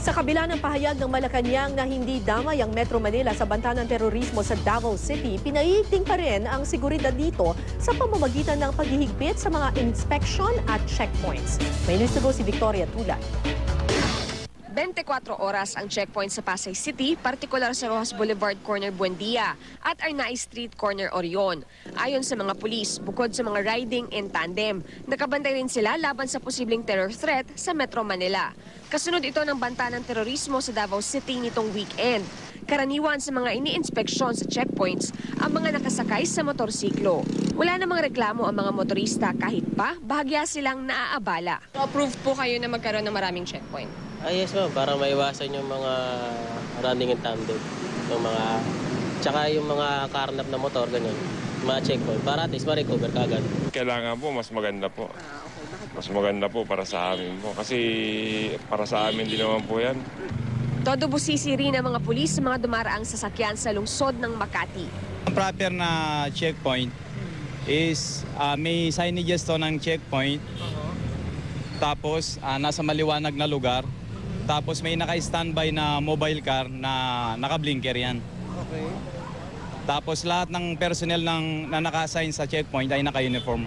Sa kabila ng pahayag ng Malacanang na hindi damay ang Metro Manila sa banta ng terorismo sa Davao City, pinaiigting pa rin ang seguridad dito sa pamamagitan ng paghihigpit sa mga inspection at checkpoints. May news to go si Victoria Tulad. 24 oras ang checkpoint sa Pasay City, partikular sa Rojas Boulevard Corner Buendia at Arnaiz Street Corner Orion. Ayon sa mga pulis, bukod sa mga riding in tandem, nakabantay rin sila laban sa posibleng terror threat sa Metro Manila. Kasunod ito ng banta ng terorismo sa Davao City nitong weekend. Karaniwan sa mga ini-inspeksyon sa checkpoints ang mga nakasakay sa motorsiklo. Wala namang reklamo ang mga motorista kahit pa bahagya silang naaabala. Approved po kayo na magkaroon ng maraming checkpoint? Yes ma'am, para maiwasan yung mga running in tandem. Yung mga, tsaka yung mga karnap na motor, ganyan. Mga checkpoint, para at least ma-recover kagad. Kailangan po, mas maganda po. Mas maganda po para sa amin po. Kasi para sa amin din naman po yan. Todo busisi rin ang mga pulis sa mga dumaraang sasakyan sa lungsod ng Makati. Ang proper na checkpoint is may signages to ng checkpoint. Tapos nasa maliwanag na lugar. Tapos may naka-standby na mobile car na naka-blinker yan. Okay. Tapos lahat ng personnel na naka-assign sa checkpoint ay naka-uniform.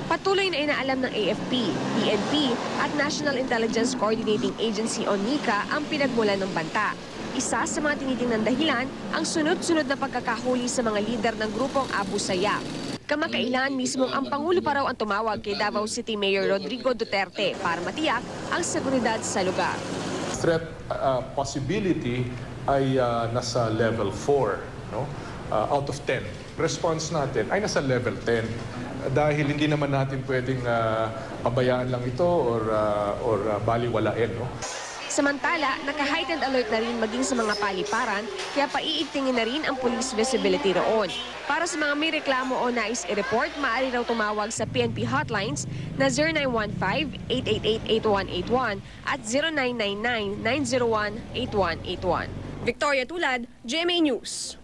Patuloy na inaalam ng AFP, PNP at National Intelligence Coordinating Agency o NICA ang pinagmulan ng banta. Isa sa mga tinitingnan dahilan ang sunod-sunod na pagkakahuli sa mga lider ng grupong Abu Sayyaf. Kamakailan mismong ang Pangulo pa raw ang tumawag kay Davao City Mayor Rodrigo Duterte para matiyak ang seguridad sa lugar. Threat possibility ay nasa level 4, no? Out of 10. Response natin ay nasa level 10. Dahil hindi naman natin pwedeng pabayaan lang ito or baliwalain, no? Samantala, naka-heightened alert na rin maging sa mga paliparan, kaya paiigtingin na rin ang police visibility roon. Para sa mga may reklamo o nais i-report, maaari raw tumawag sa PNP hotlines na 0915-888-8181 at 0999-901-8181. Victoria Tulad, GMA News.